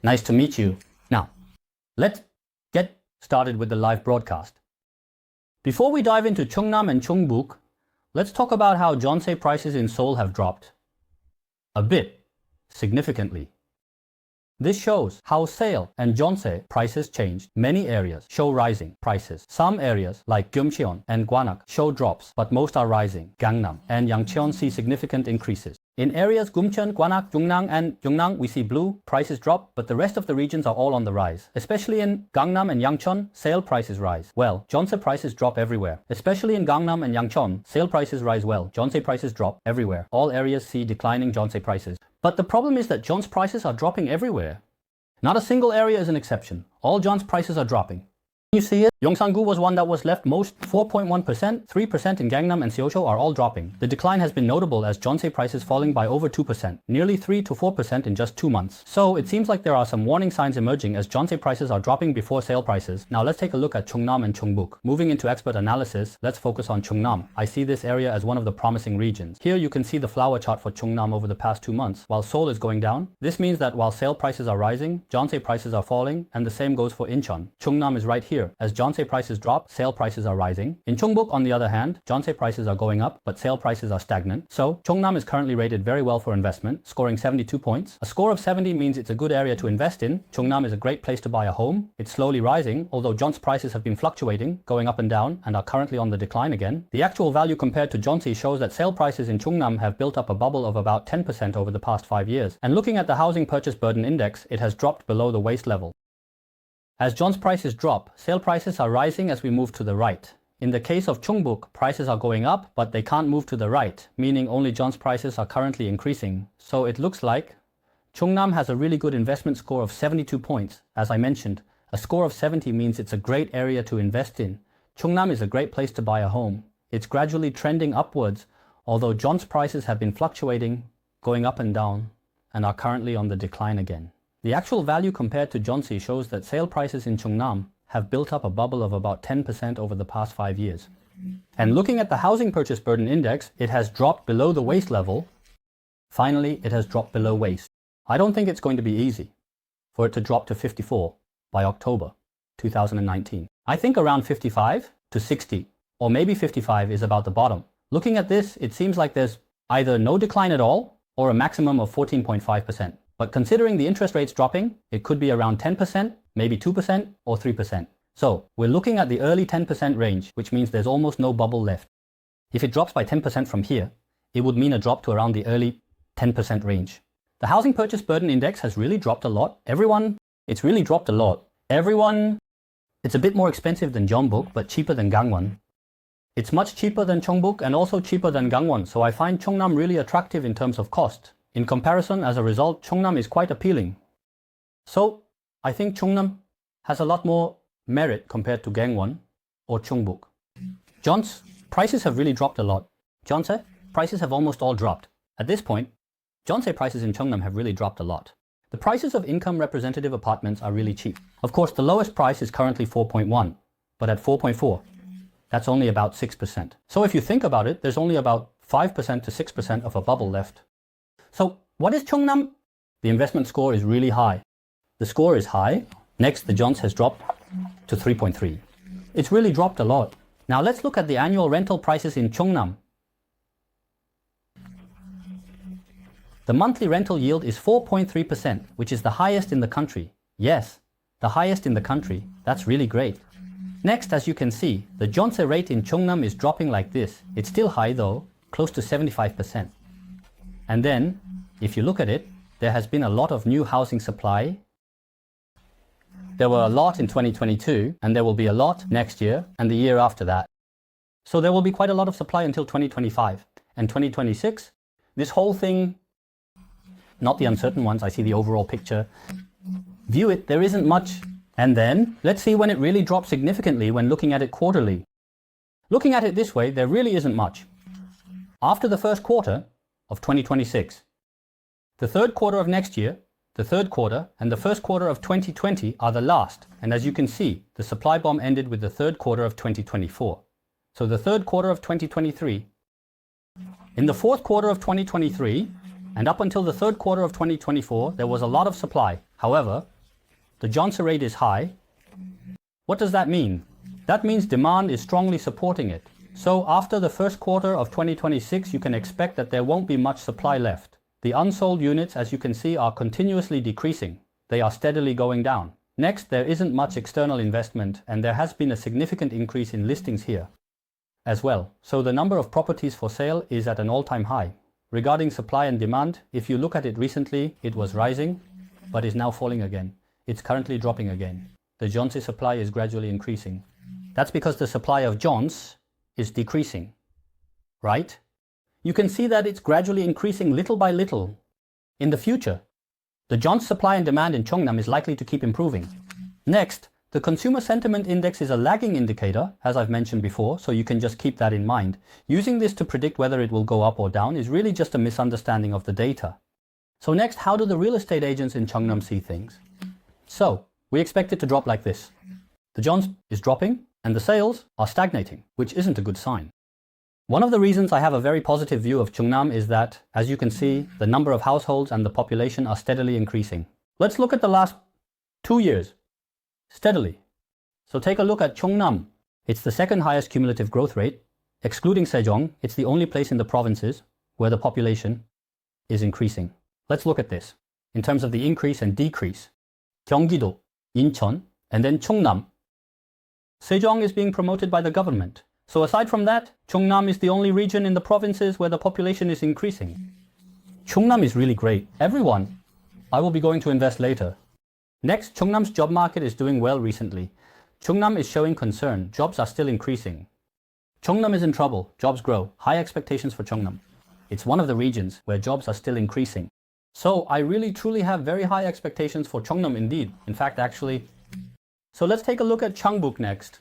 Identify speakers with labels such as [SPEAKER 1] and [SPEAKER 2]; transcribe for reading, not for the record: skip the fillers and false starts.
[SPEAKER 1] Nice to meet you. Now, let's get started with the live broadcast. Before we dive into Chungnam and Chungbuk, let's talk about how Jeonse prices in Seoul have dropped. A bit, significantly. This shows how Seoul and Jeonse prices changed. Many areas show rising prices. Some areas like Gyeongcheon and Gwanak show drops, but most are rising. Gangnam and Yangcheon see significant increases. In areas Gumcheon, Gwanak, Jungnam and Yongnam, we see blue, prices drop, but the rest of the regions are all on the rise. Especially in Gangnam and Yangcheon, sale prices rise. Well, Jeonse prices drop everywhere. Especially in Gangnam and Yangcheon, sale prices rise well. Jeonse prices drop everywhere. All areas see declining Jeonse prices. But the problem is that Jeonse prices are dropping everywhere. Not a single area is an exception. All Jeonse prices are dropping. You see it? Yongsan-gu was one that was left most, 4.1%, 3% in Gangnam and Seocho are all dropping. The decline has been notable as Jeonse prices falling by over 2%, nearly 3 to 4% in just 2 months. So it seems like there are some warning signs emerging as Jeonse prices are dropping before sale prices. Now let's take a look at Chungnam and Chungbuk. Moving into expert analysis, let's focus on Chungnam. I see this area as one of the promising regions. Here you can see the flower chart for Chungnam over the past 2 months. While Seoul is going down, this means that while sale prices are rising, Jeonse prices are falling, and the same goes for Incheon. Chungnam is right here. As Jeonse prices drop, sale prices are rising. In Chungbuk, on the other hand, Jeonse prices are going up, but sale prices are stagnant. So, Chungnam is currently rated very well for investment, scoring 72 points. A score of 70 means it's a good area to invest in. Chungnam is a great place to buy a home. It's slowly rising, although Jeonse prices have been fluctuating, going up and down, and are currently on the decline again. The actual value compared to Jeonse shows that sale prices in Chungnam have built up a bubble of about 10% over the past 5 years. And looking at the Housing Purchase Burden Index, it has dropped below the waist level. As Jeonse prices drop, sale prices are rising as we move to the right. In the case of Chungbuk, prices are going up, but they can't move to the right, meaning only Jeonse prices are currently increasing. So it looks like Chungnam has a really good investment score of 72 points. As I mentioned, a score of 70 means it's a great area to invest in. Chungnam is a great place to buy a home. It's gradually trending upwards, although Jeonse prices have been fluctuating, going up and down, and are currently on the decline again. The actual value compared to Jeonse shows that sale prices in Chungnam have built up a bubble of about 10% over the past 5 years. And looking at the Housing Purchase Burden Index, it has dropped below the waist level. Finally, it has dropped below waist. I don't think it's going to be easy for it to drop to 54 by October 2019. I think around 55 to 60, or maybe 55 is about the bottom. Looking at this, it seems like there's either no decline at all or a maximum of 14.5%. But considering the interest rates dropping, it could be around 10%, maybe 2% or 3%. So we're looking at the early 10% range, which means there's almost no bubble left. If it drops by 10% from here, it would mean a drop to around the early 10% range. The Housing Purchase Burden Index has really dropped a lot. It's really dropped a lot. It's a bit more expensive than Jeonbuk, but cheaper than Gangwon. It's much cheaper than Chungbuk and also cheaper than Gangwon, so I find Chungnam really attractive in terms of cost. In comparison, as a result, Chungnam is quite appealing. So, I think Chungnam has a lot more merit compared to Gangwon or Chungbuk. Jeonse prices have really dropped a lot. Jeonse prices have almost all dropped. At this point, Jeonse prices in Chungnam have really dropped a lot. The prices of income representative apartments are really cheap. Of course, the lowest price is currently 4.1, but at 4.4, that's only about 6%. So if you think about it, there's only about 5% to 6% of a bubble left. So what is Chungnam? The investment score is really high. The score is high. Next, the Jeonse has dropped to 3.3. It's really dropped a lot. Now let's look at the annual rental prices in Chungnam. The monthly rental yield is 4.3%, which is the highest in the country. Yes, the highest in the country. That's really great. Next, as you can see, the Jeonse rate in Chungnam is dropping like this. It's still high though, close to 75%. And then, if you look at it, there has been a lot of new housing supply. There were a lot in 2022, and there will be a lot next year and the year after that. So there will be quite a lot of supply until 2025. And 2026, this whole thing, not the uncertain ones, I see the overall picture. View it, there isn't much. And then, let's see when it really drops significantly when looking at it quarterly. Looking at it this way, there really isn't much. After the first quarter of 2026, the third quarter of next year, the third quarter, and the first quarter of 2020 are the last. And as you can see, the supply bomb ended with the third quarter of 2024. So the third quarter of 2023 In the fourth quarter of 2023 and up until the third quarter of 2024, there was a lot of supply. However, the Johnson rate is high. What does that mean? That means demand is strongly supporting it. So after the first quarter of 2026, you can expect that there won't be much supply left. The unsold units, as you can see, are continuously decreasing. They are steadily going down. Next, there isn't much external investment, and there has been a significant increase in listings here as well. So the number of properties for sale is at an all-time high. Regarding supply and demand, if you look at it recently, it was rising, but is now falling again. It's currently dropping again. The Johnson supply is gradually increasing. That's because the supply of Johnson is decreasing, right? You can see that it's gradually increasing little by little. In the future, the Johnson supply and demand in Chungnam is likely to keep improving. Next, the consumer sentiment index is a lagging indicator, as I've mentioned before, so you can just keep that in mind. Using this to predict whether it will go up or down is really just a misunderstanding of the data. So next, how do the real estate agents in Chungnam see things? So, we expect it to drop like this. The Johnson is dropping and the sales are stagnating, which isn't a good sign. One of the reasons I have a very positive view of Chungnam is that, as you can see, the number of households and the population are steadily increasing. Let's look at the last 2 years. Steadily. So take a look at Chungnam. It's the second highest cumulative growth rate. Excluding Sejong, it's the only place in the provinces where the population is increasing. Let's look at this in terms of the increase and decrease. Gyeonggi-do, Incheon, and then Chungnam. Sejong is being promoted by the government. So aside from that, Chungnam is the only region in the provinces where the population is increasing. Chungnam is really great. Everyone. I will be going to invest later. Next, Chungnam's job market is doing well recently. Chungnam is showing concern. Jobs are still increasing. Chungnam is in trouble. Jobs grow. High expectations for Chungnam. It's one of the regions where jobs are still increasing. So I really truly have very high expectations for Chungnam indeed. In fact, actually. So let's take a look at Chungbuk next.